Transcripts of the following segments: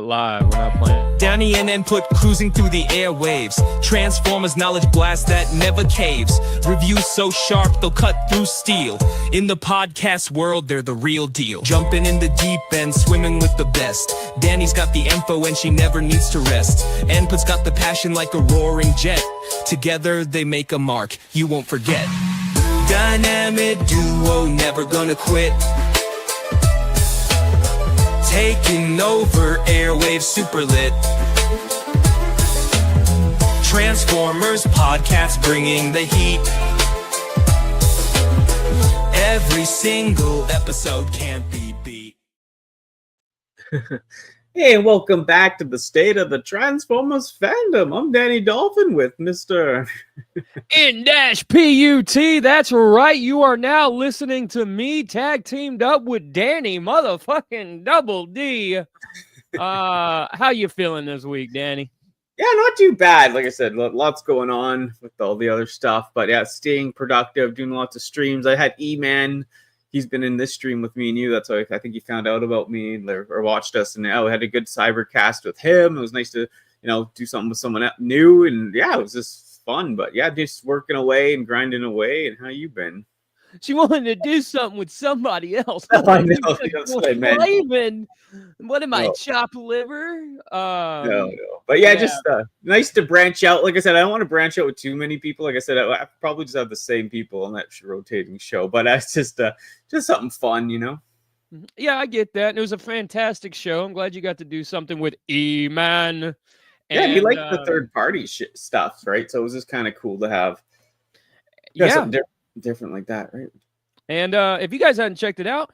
Live, we're not playing. Danni and input cruising through the airwaves. Transformers knowledge blast that never caves. Reviews so sharp they'll cut through steel. In the podcast world, they're the real deal. Jumping in the deep end, swimming with the best. Danni's got the info and she never needs to rest. Input's got the passion like a roaring jet. Together they make a mark you won't forget. Dynamic duo, never gonna quit. Taking over airwaves, super lit. Transformers podcast bringing the heat. Every single episode can't be beat. Hey, and welcome back to the State of the Transformers Fandom. I'm Danny Dolphin with Mr. N-PUT. That's right. You are now listening to me tag teamed up with Danny, motherfucking Double D. How you feeling this week, Danny? Yeah, not too bad. Like I said, lots going on with all the other stuff. But yeah, staying productive, doing lots of streams. I had E-Man. He's been in this stream with me and you. That's why I think he found out about me or watched us. And we had a good cybercast with him. It was nice to, do something with someone new. And yeah, it was just fun. But yeah, just working away and grinding away. And how you been? She wanted to do something with somebody else. I know. That's what I meant. What am I, chopped liver? No. But yeah, just nice to branch out. Like I said, I don't want to branch out with too many people. Like I said, I probably just have the same people on that rotating show. But that's just something fun, Yeah, I get that. And it was a fantastic show. I'm glad you got to do something with E-Man. Yeah, he liked the third-party stuff, right? So it was just kind of cool to have something different like that, right? And if you guys hadn't checked it out,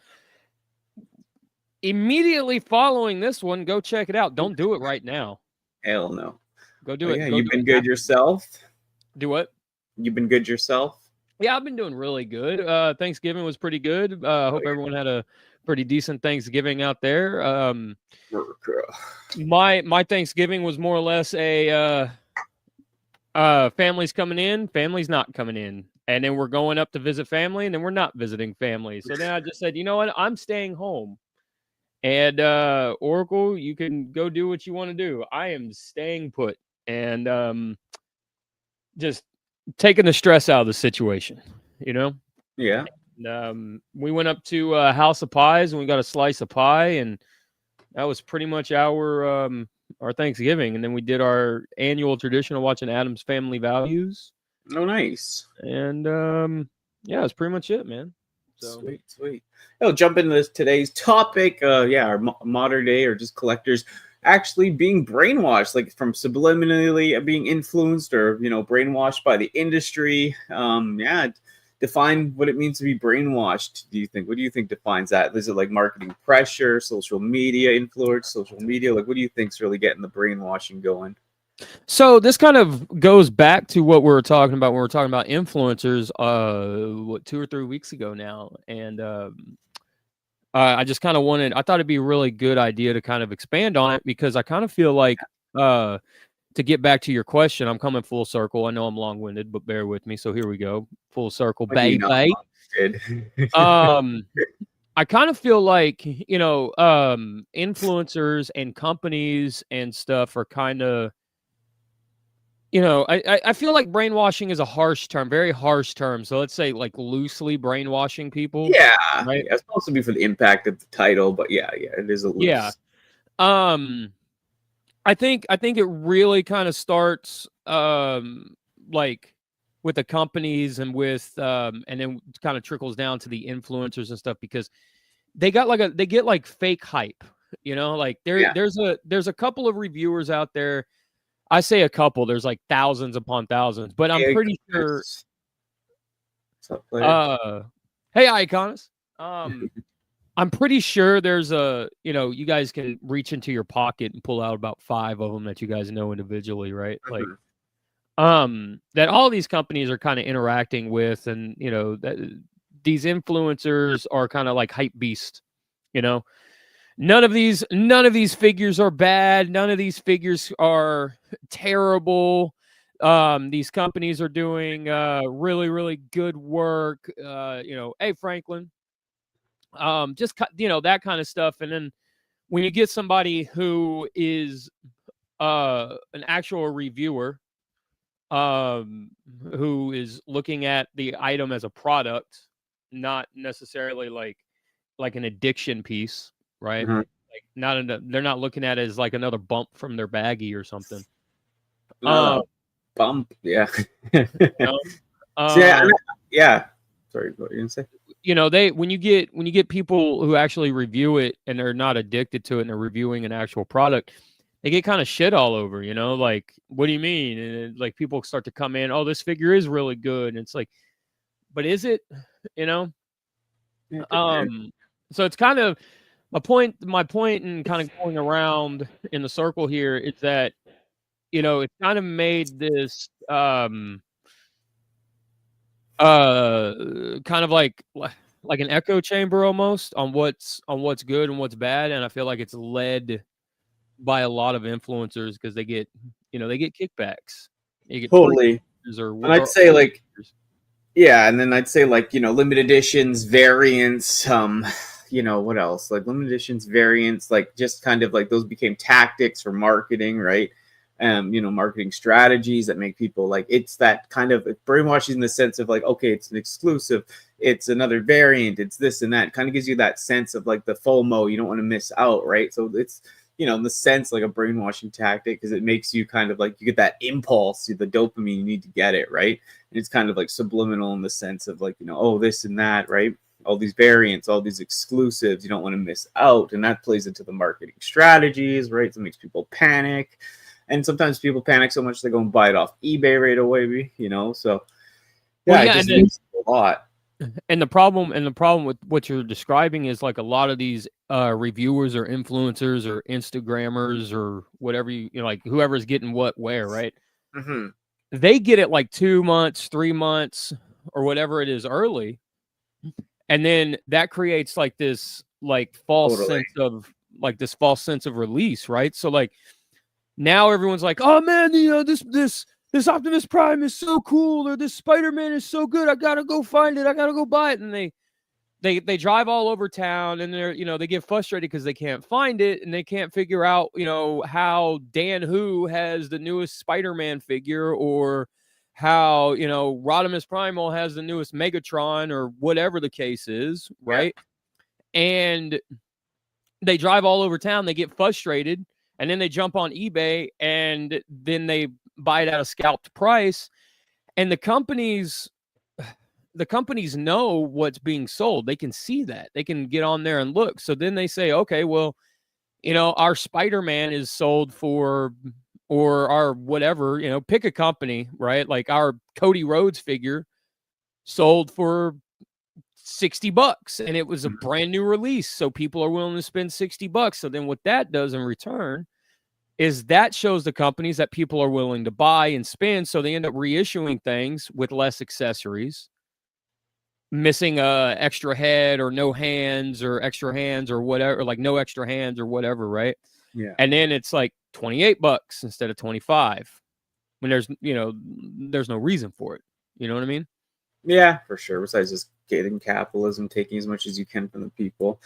immediately following this one, go check it out. Don't do it right now. Hell no. Go do it. Yeah, you've been good yourself? Do what? You've been good yourself? Yeah, I've been doing really good. Thanksgiving was pretty good. Hope everyone had a pretty decent Thanksgiving out there. My Thanksgiving was more or less a family's coming in, family's not coming in. And then we're going up to visit family, and then we're not visiting family. So then I just said, you know what? I'm staying home. And Oracle, you can go do what you want to do. I am staying put and just taking the stress out of the situation, Yeah. And, we went up to House of Pies, and we got a slice of pie, and that was pretty much our Thanksgiving. And then we did our annual tradition of watching Addams Family Values. Oh, nice. And yeah, that's pretty much it, man. So. Sweet. I'll jump into today's topic. Our modern day or just collectors actually being brainwashed, like from subliminally being influenced or brainwashed by the industry. Define what it means to be brainwashed. What do you think defines that? Is it like marketing pressure, social media influence, social media? Like, what do you think's really getting the brainwashing going? So this kind of goes back to what we were talking about when we were talking about influencers 2 or 3 weeks ago now. And I just kind of I thought it'd be a really good idea to kind of expand on it, because I kind of feel like to get back to your question, I'm coming full circle. I know I'm long-winded, but bear with me. So here we go. Full circle, baby. I kind of feel like, influencers and companies and stuff are kind of, I feel like brainwashing is a harsh term, very harsh term. So let's say like loosely brainwashing people. Yeah, right. It's supposed to be for the impact of the title, but yeah, it is a loose. Yeah. I think it really kind of starts like with the companies and with and then kind of trickles down to the influencers and stuff, because they get like fake hype, like there's a couple of reviewers out there. I say a couple, there's like thousands upon thousands, but I'm pretty sure. Hey, Iconis. I'm pretty sure there's you guys can reach into your pocket and pull out about 5 of them that you guys know individually, right? Like, that all these companies are kind of interacting with, and that these influencers are kind of like hype beasts, None of these figures are bad. None of these figures are terrible. These companies are doing really, really good work. Hey, Franklin. Just that kind of stuff. And then when you get somebody who is an actual reviewer, who is looking at the item as a product, not necessarily like an addiction piece, right? Mhm. Like they're not looking at it as like another bump from their baggie or something. Not a bump. Yeah. You know? So, yeah. Sorry, what were you gonna say? You know, when you get people who actually review it and they're not addicted to it and they're reviewing an actual product, they get kind of shit all over, you know, like, what do you mean? And like people start to come in, oh, this figure is really good. And it's like, but is it, you know? Yeah, So it's kind of my point in kind of going around in the circle here is that, you know, it's kind of made this kind of like an echo chamber almost on what's good and what's bad, and I feel like it's led by a lot of influencers because they get kickbacks. You get totally. And I'd say like, yeah, and then I'd say like, limited editions, variants, what else? Like limited editions, variants, like just kind of like those became tactics for marketing, right? Marketing strategies that make people like, it's that kind of brainwashing in the sense of like, okay, it's an exclusive, it's another variant, it's this and that. It kind of gives you that sense of like the FOMO, you don't want to miss out, right? So it's, in the sense like a brainwashing tactic, because it makes you kind of like, you get that impulse, the dopamine, you need to get it, right? And it's kind of like subliminal in the sense of like, oh, this and that, right? All these variants, all these exclusives, you don't want to miss out. And that plays into the marketing strategies, right? So it makes people panic. And sometimes people panic so much they go and buy it off eBay right away, So yeah, it just means a lot. And the problem with what you're describing is like a lot of these reviewers or influencers or Instagrammers or whatever like whoever's getting what where, right? Mm-hmm. They get it like 2 months, 3 months, or whatever it is early, and then that creates like this like false sense of release, right? So like now everyone's like, oh man, this Optimus Prime is so cool, or this Spider-Man is so good, I gotta go find it, I gotta go buy it. And they drive all over town, and they get frustrated because they can't find it, and they can't figure out how Dan Who has the newest Spider-Man figure, or how Rodimus Primal has the newest Megatron, or whatever the case is, right? Yeah. And they drive all over town, they get frustrated, and then they jump on eBay, and then they buy it at a scalped price, and the companies know what's being sold. They can see that. They can get on there and look. So then they say, okay, well, our Spider-Man is sold for, or our whatever, pick a company, right? Like our Cody Rhodes figure sold for $60, and it was a brand new release. So people are willing to spend $60. So then what that does in return is that shows the companies that people are willing to buy and spend, so they end up reissuing things with less accessories, missing a extra head or no hands or extra hands or whatever, like no extra hands or whatever, right? Yeah. And then it's like $28 instead of 25 when there's no reason for it. You know what I mean? Yeah, for sure. Besides just getting capitalism, taking as much as you can from the people,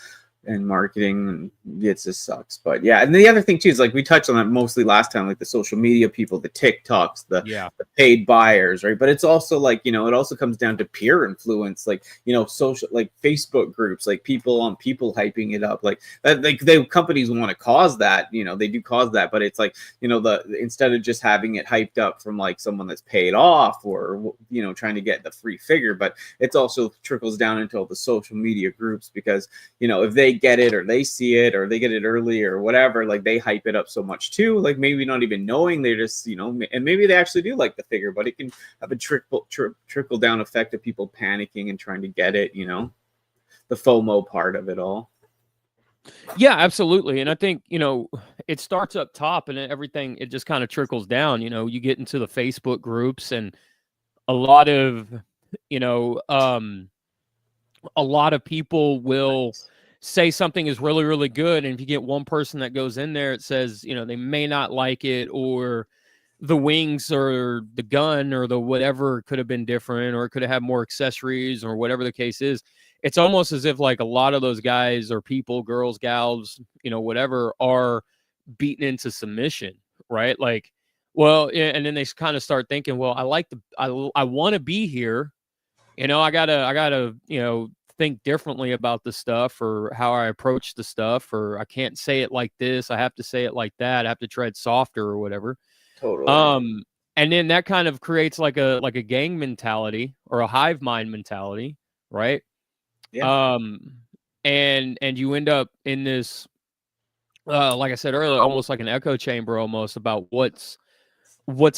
and marketing, and it just sucks. But yeah, and the other thing too is like we touched on that mostly last time, like the social media people, the TikToks, the paid buyers, right? But it's also like, it also comes down to peer influence, like social, like Facebook groups, like people hyping it up, like that, like companies want to cause that, they do cause that, but it's like instead of just having it hyped up from like someone that's paid off, or trying to get the free figure, but it's also trickles down into all the social media groups, because if they get it, or they see it, or they get it early, or whatever, like they hype it up so much too, like maybe not even knowing, they just and maybe they actually do like the figure, but it can have a trickle down effect of people panicking and trying to get it, the FOMO part of it all. Yeah, absolutely. And I think it starts up top, and everything, it just kind of trickles down. You get into the Facebook groups, and a lot of people will say something is really, really good. And if you get one person that goes in there, it says, they may not like it, or the wings or the gun or the whatever could have been different, or it could have had more accessories, or whatever the case is. it's almost as if like a lot of those guys or people, girls, gals, you know, whatever, are beaten into submission, right? Like, well, and then they kind of start thinking, well, I want to be here, you know, I gotta, you know, think differently about the stuff or how I approach the stuff, or I can't say it like this, I have to say it like that, I have to tread softer or whatever. Totally. And then that kind of creates like a gang mentality or a hive mind mentality, right? Yeah. And you end up in this, like I said earlier, almost like an echo chamber, almost about what's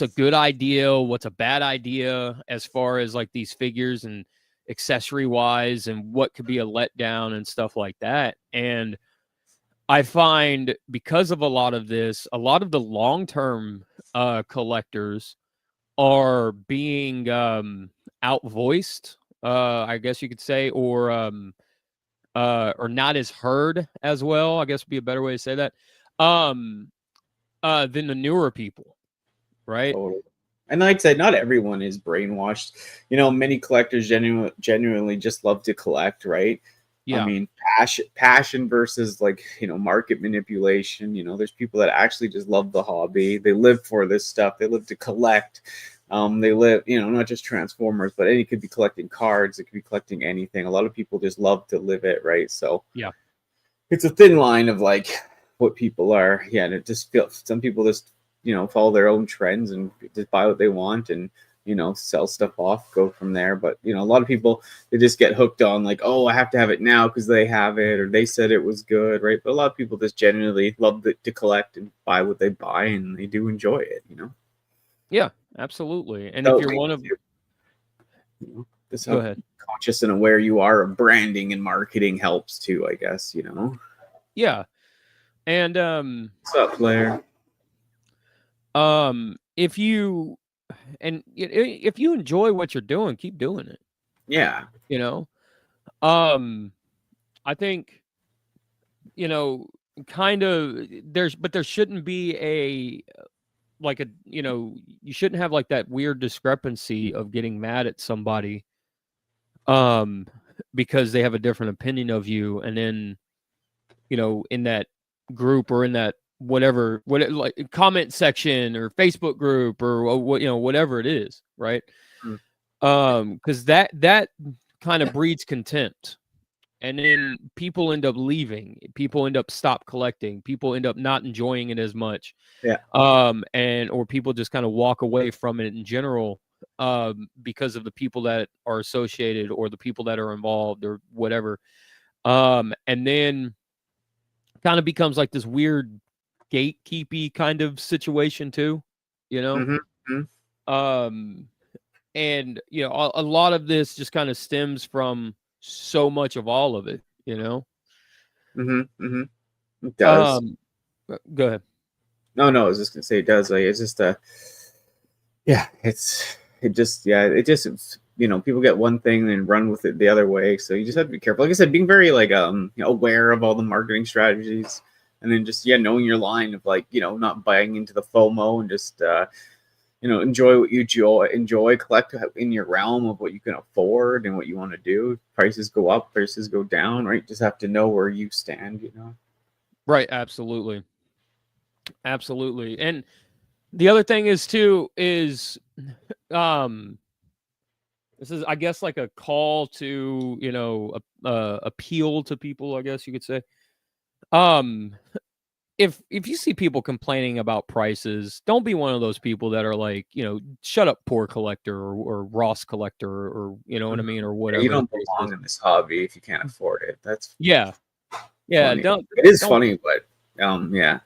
a good idea, what's a bad idea, as far as like these figures and accessory wise, and what could be a letdown and stuff like that. And I find, because of a lot of this, a lot of the long term collectors are being outvoiced, I guess you could say, or not as heard as well, I guess would be a better way to say that, than the newer people, right? Totally. And like I said, not everyone is brainwashed. You know, many collectors genuinely just love to collect, right? I Yeah. mean, passion versus, like, you know, market manipulation. You know, there's people that actually just love the hobby. They live for this stuff. They live to collect. They live, you know, not just Transformers, but it could be collecting cards. It could be collecting anything. A lot of people just love to live it, right? So Yeah. it's a thin line of like what people are. Yeah, and it just feels, some people just, you know, follow their own trends and just buy what they want and, you know, sell stuff off, go from there. But, you know, a lot of people, they just get hooked on like, oh, I have to have it now because they have it or they said it was good, right? But a lot of people just genuinely love to collect and buy what they buy, and they do enjoy it, you know? Yeah, absolutely. And So if you're one of, you know, just go how ahead. conscious and aware you are of branding and marketing helps too, I guess, you know? Yeah. And What's up, Blair? if you enjoy what you're doing, keep doing it, Yeah. you know. I think, you know, kind of, there shouldn't be a, like a, you know, you shouldn't have like that weird discrepancy of getting mad at somebody because they have a different opinion of you, and then, you know, in that group or in that whatever, like comment section or Facebook group or what, you know, whatever it is, right? Because that kind of breeds contempt, and then people end up leaving, people end up stop collecting, people end up not enjoying it as much, Yeah. and or people just kind of walk away from it in general, because of the people that are associated or the people that are involved or whatever, and then kind of becomes like this weird gatekeepy kind of situation too, you know. um and you know, a lot of this just kind of stems from so much of all of it, you know. It does. Go ahead. No, I was just gonna say it does. Like, it's just yeah, it just, you know, people get one thing and run with it the other way. So you just have to be careful. Like I said, being very like you know, aware of all the marketing strategies, and then just, yeah, knowing your line of, like, you know, not buying into the FOMO, and just you know, enjoy what you enjoy, collect in your realm of what you can afford and what you want to do. Prices go up, prices go down, right? Just have to know where you stand, you know. Right, absolutely. Absolutely. And the other thing is too is um this is, I guess, like a call to, you know, appeal to people, I guess you could say. Um if you see people complaining about prices, don't be one of those people that are like, you know, shut up, poor collector, or Ross collector, or you know what I mean, or Yeah, you whatever the don't case belong is. in this hobby if you can't afford it. That's Yeah. Yeah, funny. It is don't funny, but yeah.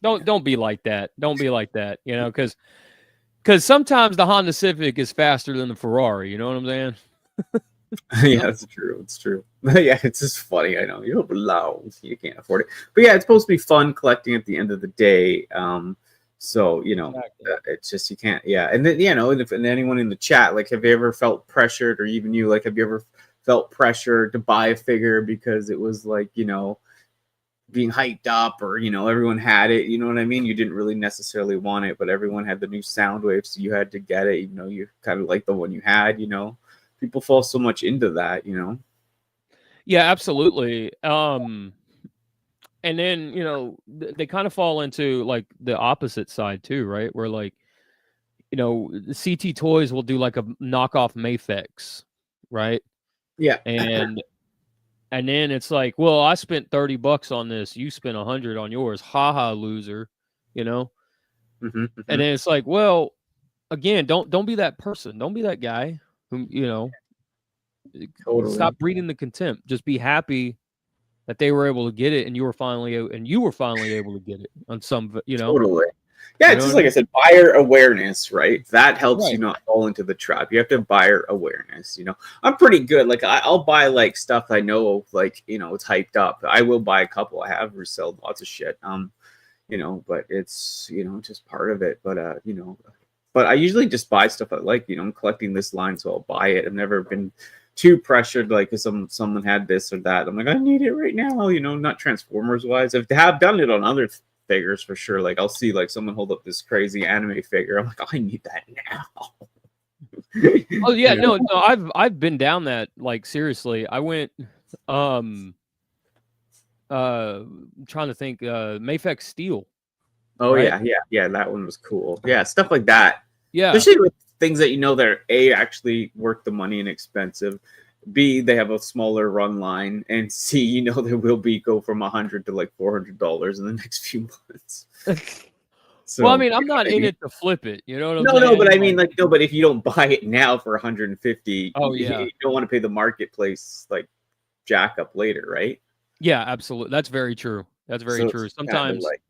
don't be like that. Don't be like that, you know, because sometimes the Honda Civic is faster than the Ferrari, you know what I'm saying? Yeah, that's true. It's true. Yeah, it's just funny. I know you don't belong, so you can't afford it. But yeah, it's supposed to be fun collecting at the end of the day. So, you know, Exactly. it's just, you can't. Yeah, and then, you know, and anyone in the chat, like, have you ever felt pressured, or even you, like, have you ever felt pressured to buy a figure because it was like, you know, being hyped up, or, you know, everyone had it, you know what I mean? You didn't really necessarily want it, but everyone had the new Soundwave, so you had to get it, even though you kind of like the one you had, you know. People fall so much into that, you know. Yeah, absolutely. And then, you know, they kind of fall into like the opposite side too, right? Where like, you know, the CT Toys will do like a knockoff Mafex, right? Yeah. And then it's like, well, I spent $30 on this, you spent 100 on yours. Haha, loser, you know? And then it's like, well, again, don't be that person. Don't be that guy who, you know, Totally. stop breeding the contempt. Just be happy that they were able to get it and you were finally able to get it on some, you know. Totally. Yeah, You it's know just what I like I said, buyer awareness, right? That helps you Right. not fall into the trap. You have to have buyer awareness. You know, I'm pretty good. Like I'll buy like stuff I know, like, you know, it's hyped up. I will buy a couple. I have resold lots of shit. You know, but it's, you know, just part of it. But you know, but I usually just buy stuff I like. You know, I'm collecting this line, so I'll buy it. I've never been too pressured, like if someone had this or that. I'm like, I need it right now. You know, not Transformers wise. I have done it on other figures for sure. Like I'll see like someone hold up this crazy anime figure. I'm like, oh, I need that now. Oh yeah, You know? no, I've been down that, like, seriously. I went trying to think, Mafex Steel. Oh right? yeah, that one was cool. Yeah, stuff like that. Yeah. Especially with things that you know that are A, actually worth the money and expensive. B, they have a smaller run line, and C, you know they will go from $100 to like $400 in the next few months. So, well, I mean, I'm not in it to flip it. You know what I'm saying? No, but I mean, like, no, but if you don't buy it now for 150, Oh, yeah. you don't want to pay the marketplace like jack up later, right? Yeah, absolutely. That's very true. That's very So true. it's kind of Sometimes, like,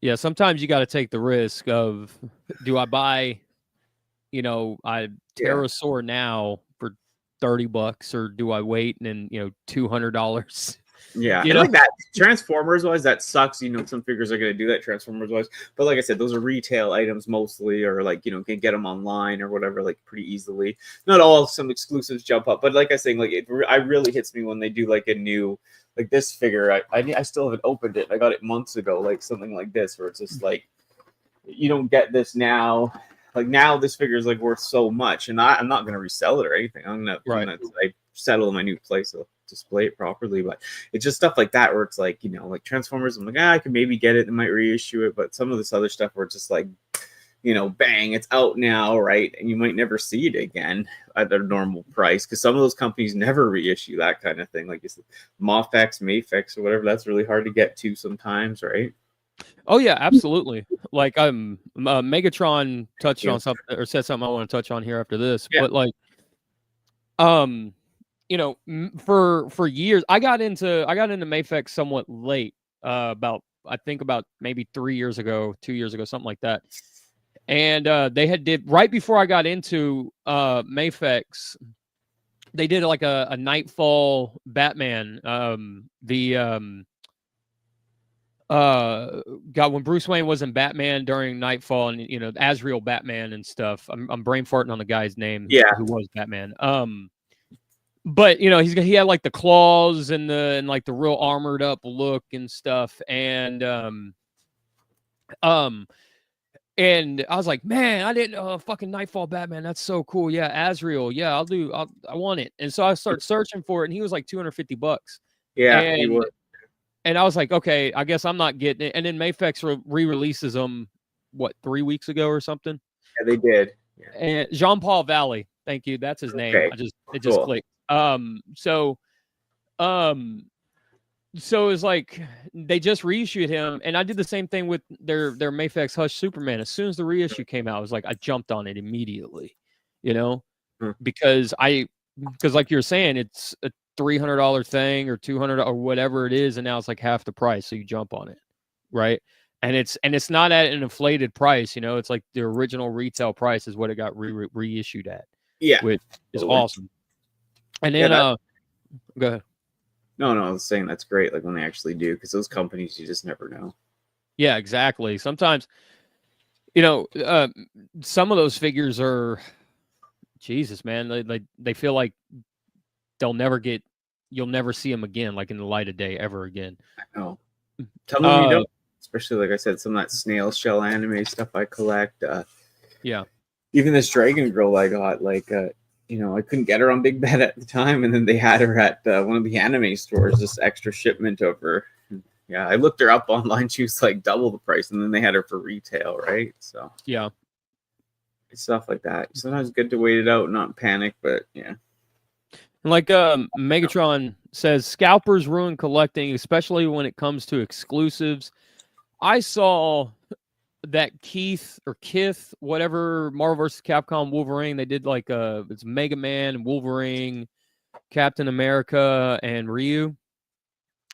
yeah, sometimes you got to take the risk of, do I buy, you know, I Pterosaur now for $30, or do I wait and then, you know, $200? yeah, You and know? like that Transformers wise, that sucks. You know, some figures are going to do that Transformers wise, but like I said, those are retail items mostly, or like, you know, can get them online or whatever, like pretty easily. Not all, some exclusives jump up, but like I saying, like I really hits me when they do like a new, like this figure. I still haven't opened it. I got it months ago, like something like this, where it's just like, you don't get this now. Like now, this figure is like worth so much, and I'm not going to resell it or anything. I'm gonna like settle in my new place. I'll display it properly, but it's just stuff like that where it's like, you know, like Transformers. I'm like, I could maybe get it. They might reissue it, but some of this other stuff where it's just like, you know, bang, it's out now, right? And you might never see it again at their normal price, because some of those companies never reissue that kind of thing. Like you said, Mafex, or whatever. That's really hard to get to sometimes, right? Oh yeah, absolutely. Like Megatron touched on something, or said something I want to touch on here after this. Yeah. But like, you know, for years, I got into Mafex somewhat late. About, I think about maybe 2 years ago, something like that. And they had did right before I got into Mafex, they did like a Nightfall Batman. God, when Bruce Wayne was in Batman during Nightfall, and you know, Azrael Batman and stuff. I'm brain farting on the guy's name. Yeah. Who was Batman. But you know, he had like the claws and like the real armored up look and stuff. And and I was like, man, I didn't know fucking Nightfall Batman. That's so cool. Yeah, Azrael. Yeah, I want it. And so I started searching for it, and he was like $250. Yeah, he was. And I was like, okay, I guess I'm not getting it. And then Mafex re-releases them, what, 3 weeks ago or something? Yeah, they did. Yeah. And Jean-Paul Valley, thank you. That's his name. Okay. It just clicked. So it was like they just reissued him, and I did the same thing with their Mafex Hush Superman. As soon as the reissue came out, I was like, I jumped on it immediately, you know, because like you're saying, it's a $300 thing or $200 or whatever it is, and now it's like half the price, so you jump on it, right? And it's not at an inflated price, you know. It's like the original retail price is what it got reissued at. Yeah, which is awesome. And then go ahead. No, I was saying that's great. Like when they actually do, because those companies, you just never know. Yeah, exactly. Sometimes, you know, some of those figures are, Jesus, man, they feel like you'll never see them again, like in the light of day ever again. I know. Tell me you don't. Especially, like I said, some of that snail shell anime stuff I collect. Yeah. Even this Dragon Girl I got, like, I couldn't get her on Big Bad at the time, and then they had her at one of the anime stores, this extra shipment of her. Yeah, I looked her up online. She was like double the price, and then they had her for retail, right? So yeah, stuff like that. Sometimes it's good to wait it out, not panic, but yeah. Like Megatron says, scalpers ruin collecting, especially when it comes to exclusives. I saw that Kith, whatever, Marvel vs. Capcom Wolverine, they did like it's Mega Man, Wolverine, Captain America, and Ryu.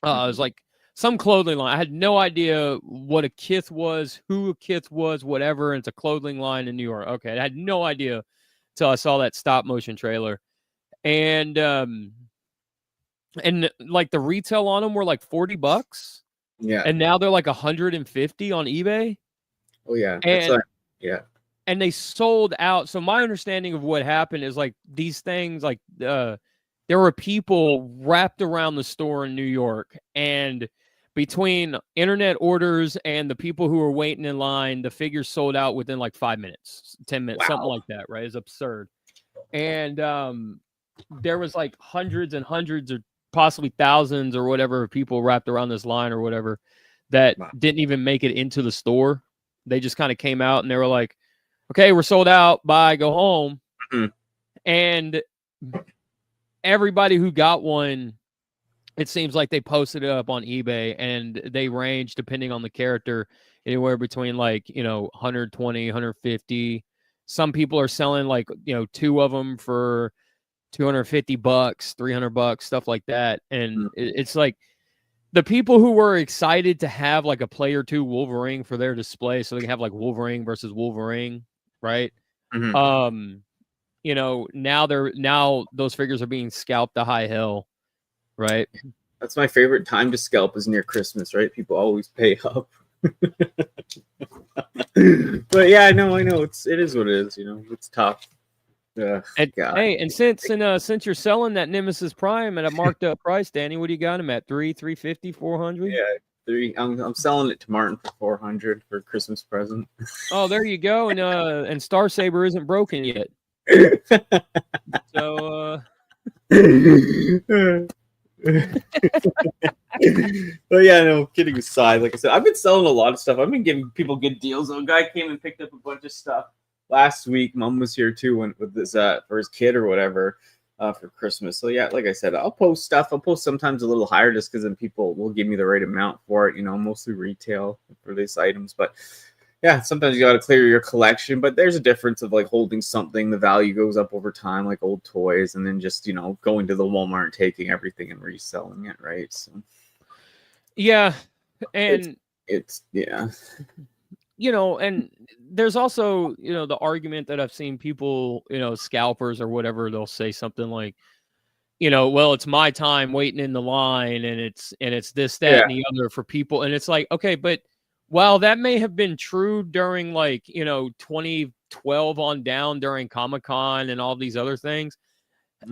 It was like some clothing line. I had no idea what a Kith was, who a Kith was, whatever. And it's a clothing line in New York. Okay, I had no idea until I saw that stop motion trailer. And like the retail on them were like $40. Yeah. And now they're like 150 on eBay. Oh yeah. And yeah. And they sold out. So my understanding of what happened is like these things, like there were people wrapped around the store in New York, and between internet orders and the people who were waiting in line, the figures sold out within like 5 minutes, 10 minutes, something like that, right? It's absurd. And there was like hundreds and hundreds or possibly thousands or whatever people wrapped around this line or whatever that didn't even make it into the store. They just kind of came out and they were like, okay, we're sold out. Bye, go home. Mm-hmm. And everybody who got one, it seems like they posted it up on eBay, and they range, depending on the character, anywhere between like, 120, 150. Some people are selling like, 2 of them for $250, $300, stuff like that. And it's like the people who were excited to have like a play or 2 Wolverine for their display, so they can have like Wolverine versus Wolverine, right? Mm-hmm. Now those figures are being scalped to high hell, right? That's my favorite time to scalp, is near Christmas, right? People always pay up. But yeah, I know it is what it is. It's tough. And since you're selling that Nemesis Prime at a marked up price, Danny, what do you got him at? 350, 400? Yeah, 3. I'm selling it to Martin for 400 for a Christmas present. Oh, there you go. And Star Saber isn't broken yet. So but yeah, no, kidding aside, like I said, I've been selling a lot of stuff. I've been giving people good deals. A guy came and picked up a bunch of stuff last week. Mom was here too, with this for his kid or whatever for Christmas. So yeah, like I said, I'll post stuff. I'll post sometimes a little higher just because then people will give me the right amount for it. Mostly retail for these items, but yeah, sometimes you got to clear your collection. But there's a difference of like holding something, the value goes up over time, like old toys, and then just going to the Walmart and taking everything and reselling it, right? So yeah, and it's yeah. And there's also, the argument that I've seen people, scalpers or whatever, they'll say something like, well, it's my time waiting in the line, and it's this, that, and the other for people. And it's like, okay, but while that may have been true during like, 2012 on down during Comic-Con and all these other things,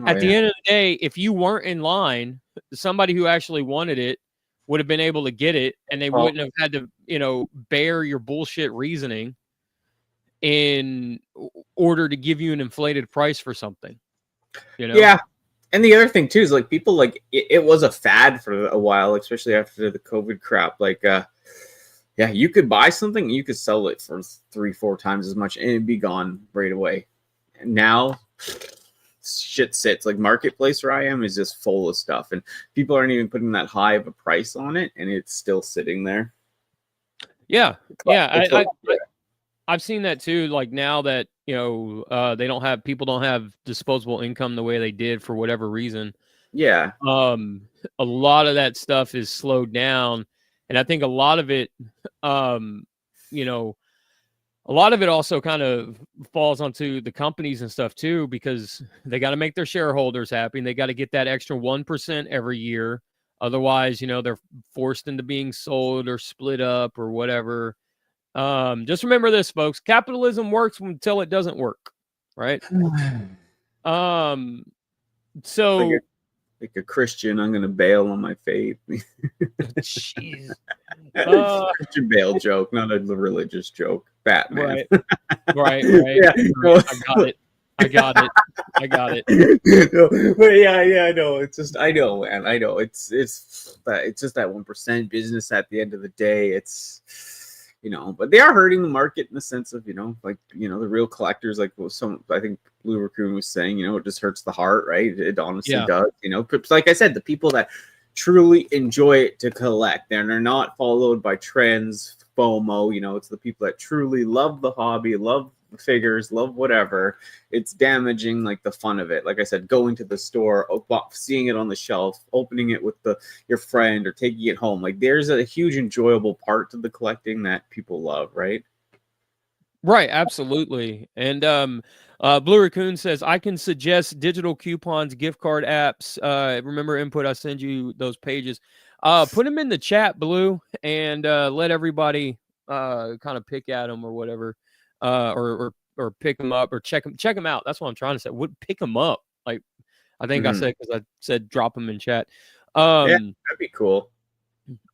at the end of the day, if you weren't in line, somebody who actually wanted it would have been able to get it, and they wouldn't have had to, bear your bullshit reasoning in order to give you an inflated price for something. Yeah. And the other thing too is like people like it was a fad for a while, especially after the COVID crap. Like, yeah, you could buy something and you could sell it for 3-4 times as much and it'd be gone right away. And now shit sits like Marketplace where I am is just full of stuff, and people aren't even putting that high of a price on it, and it's still sitting there. Yeah. I've seen that too. Like now that people don't have disposable income the way they did for whatever reason. Yeah. A lot of that stuff is slowed down. And I think a lot of it, a lot of it also kind of falls onto the companies and stuff too, because they got to make their shareholders happy, and they got to get that extra 1% every year. Otherwise, they're forced into being sold or split up or whatever. Just remember this, folks. Capitalism works until it doesn't work, right? So... Like a Christian, I'm going to bail on my faith. Jeez. Christian bail joke, not a religious joke. Batman. Right. Yeah. I got it. I got it. I got it. No, but yeah, I know. It's just, I know, man. I know. It's just that 1% business at the end of the day. It's, but they are hurting the market in the sense of, like, the real collectors, like I think Blue Raccoon was saying, it just hurts the heart, right? It honestly does, But like I said, the people that truly enjoy it to collect, and they're not followed by trends, FOMO, it's the people that truly love the hobby, love figures, love whatever. It's damaging like the fun of it. Like I said, going to the store, seeing it on the shelf, opening it with your friend, or taking it home. Like, there's a huge enjoyable part to the collecting that people love, right? Right, absolutely. And Blue Raccoon says, I can suggest digital coupons, gift card apps. Remember input, I send you those pages. Put them in the chat, Blue, and let everybody kind of pick at them or whatever. Or pick them up or check them out. That's what I'm trying to say. Would pick them up. Like, I think I said, because I said drop them in chat. Yeah, that'd be cool.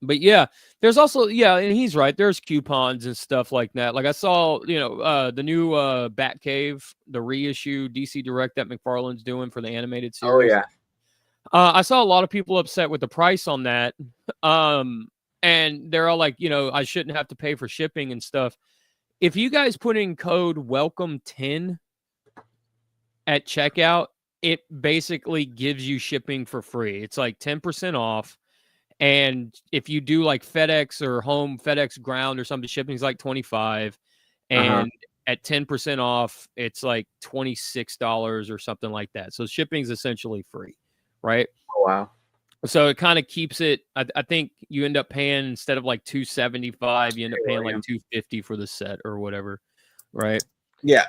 But yeah, there's also, and he's right. There's coupons and stuff like that. Like, I saw, the new Batcave, the reissue DC Direct that McFarlane's doing for the animated series. Oh yeah. I saw a lot of people upset with the price on that. And they're all like, I shouldn't have to pay for shipping and stuff. If you guys put in code WELCOME10 at checkout, it basically gives you shipping for free. It's like 10% off. And if you do like FedEx or home FedEx ground or something, shipping is like $25. And at 10% off, it's like $26 or something like that. So shipping is essentially free, right? Oh, wow. So it kind of keeps it. I think you end up paying, instead of like $275, you end up paying like $250 for the set or whatever, right? Yeah.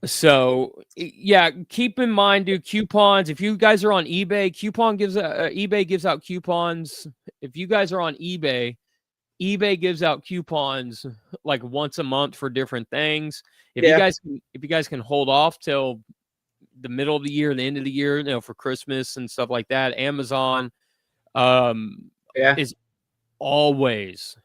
So yeah, keep in mind, dude, coupons. If you guys are on eBay, eBay gives out coupons. If you guys are on eBay gives out coupons like once a month for different things. If you guys can hold off till the middle of the year, the end of the year, for Christmas and stuff like that, Amazon is always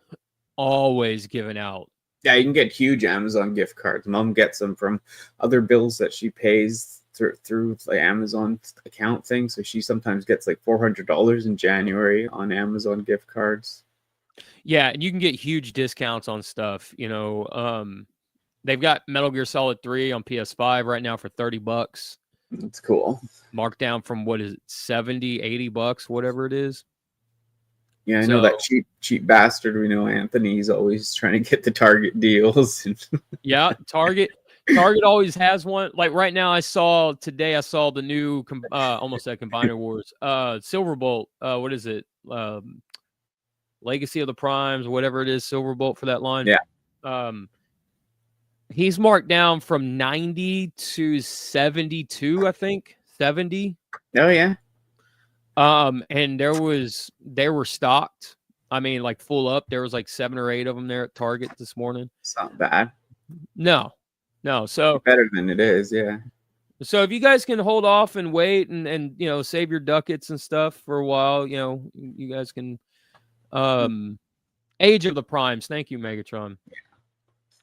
giving out. Yeah, you can get huge Amazon gift cards. Mom gets them from other bills that she pays through the Amazon account thing. So she sometimes gets like $400 in January on Amazon gift cards. Yeah, and you can get huge discounts on stuff. They've got Metal Gear Solid 3 on PS5 right now for $30. That's cool. Marked down from, what is it, $70, $80, whatever it is. Yeah, I know that cheap bastard. We know Anthony's always trying to get the Target deals. Yeah, Target always has one. Like right now, I saw the new almost that Combiner Wars Silverbolt. What is it? Legacy of the Primes, whatever it is, Silverbolt for that line. Yeah. He's marked down from 90 to 72, I think. 70. Oh yeah. And they were stocked. I mean, like full up. There was like 7 or 8 of them there at Target this morning. It's not bad. No. So better than it is, yeah. So if you guys can hold off and wait and save your ducats and stuff for a while, you guys can Age of the Primes. Thank you, Megatron.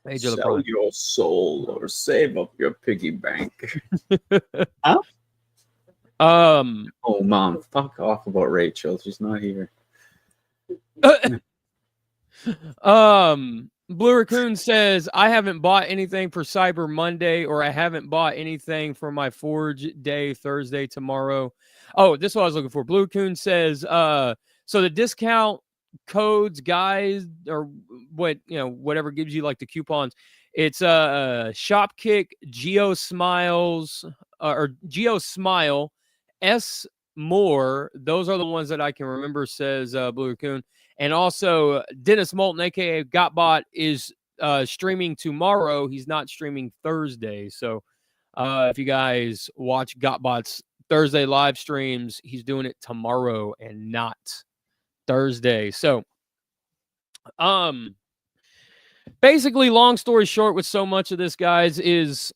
Age of the Primes. Sell your soul or save up your piggy bank. Huh? Oh, Mom, fuck off about Rachel. She's not here. Blue Raccoon says, I haven't bought anything for Cyber Monday, or I haven't bought anything for my Forge Day Thursday tomorrow. Oh, this is what I was looking for. Blue Raccoon says, so the discount codes, guys, or whatever gives you like the coupons, it's Shopkick, Geo Smiles, or Geo Smile, S More. Those are the ones that I can remember, says Blue Raccoon. And also Dennis Moulton, aka Gotbot, is streaming tomorrow. He's not streaming Thursday. So if you guys watch Gotbot's Thursday live streams, he's doing it tomorrow and not Thursday. So basically, long story short, with so much of this, guys, is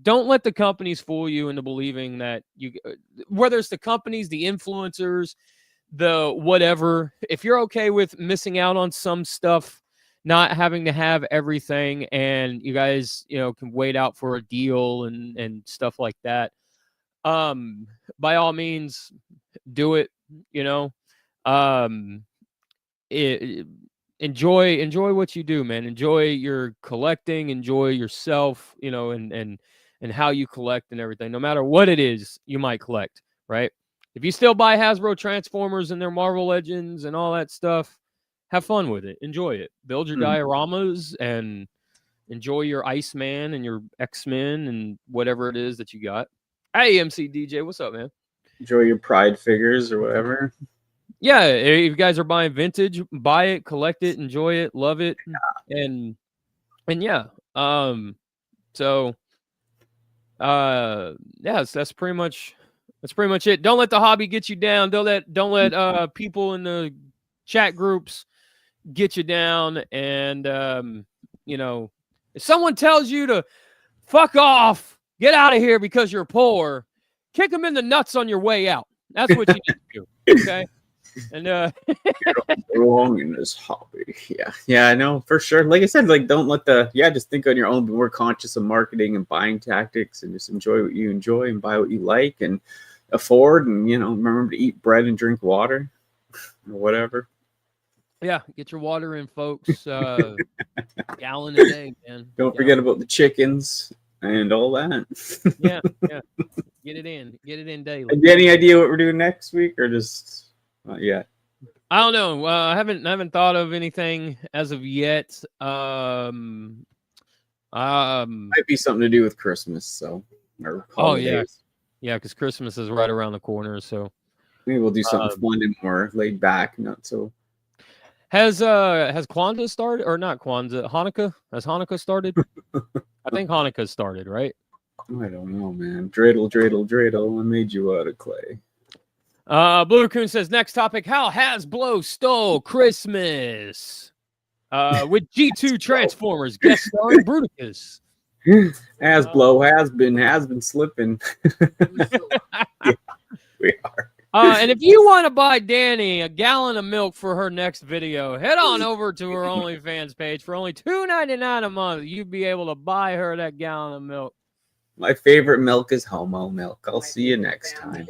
don't let the companies fool you into believing that whether it's the companies, the influencers, the whatever, if you're okay with missing out on some stuff not having to have everything, and you guys, you know, can wait out for a deal and stuff like that. By all means, do it. You know, enjoy what you do, man. Enjoy your collecting, enjoy yourself, you know, and how you collect and everything. No matter what it is you might collect, right? If you still buy Hasbro Transformers and their Marvel Legends and all that stuff, have fun with it. Enjoy it. Build your dioramas and enjoy your Iceman and your X-Men and whatever it is that you got. Hey, MC DJ, what's up, man? Enjoy your Pride figures or whatever. Yeah, if you guys are buying vintage, buy it, collect it, enjoy it, love it, and yeah. So yeah, that's pretty much it. Don't let the hobby get you down. Don't let people in the chat groups get you down. And you know, if someone tells you to fuck off, get out of here because you're poor, kick them in the nuts on your way out. That's what you need to do. Okay. And wrong in this hobby. Yeah, I know for sure. Like I said, like don't let just think on your own, be more conscious of marketing and buying tactics, and just enjoy what you enjoy and buy what you like and afford, and you know, remember to eat bread and drink water or whatever. Yeah, get your water in, folks. Gallon a day, man. Don't forget about the chickens and all that. yeah. Get it in daily. Any idea what we're doing next week, or just not yet? I don't know. I haven't thought of anything as of yet. Might be something to do with Christmas. So, or holidays. Yeah, because Christmas is right around the corner. So maybe we'll do something fun and more laid back, not so. Has Kwanzaa started, or not Kwanzaa? Hanukkah? Has Hanukkah started? I think Hanukkah started, right? I don't know, man. Dreidel, dreidel, dreidel. I made you out of clay. Blue Raccoon says, next topic, how Hasbro stole Christmas. With G2 Transformers, guest starring Bruticus. Hasbro has been slipping. Yeah, we are. And if you want to buy Danni a gallon of milk for her next video, head on over to her OnlyFans page. For only $2.99 a month, you'd be able to buy her that gallon of milk. My favorite milk is Homo milk. I'll see you next time.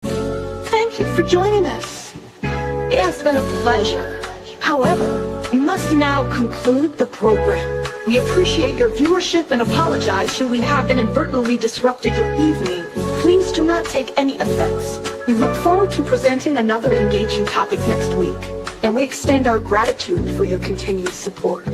Thank you for joining us. It has been a pleasure. However, we must now conclude the program. We appreciate your viewership and apologize should we have inadvertently disrupted your evening. Please do not take any offense. We look forward to presenting another engaging topic next week, and we extend our gratitude for your continued support.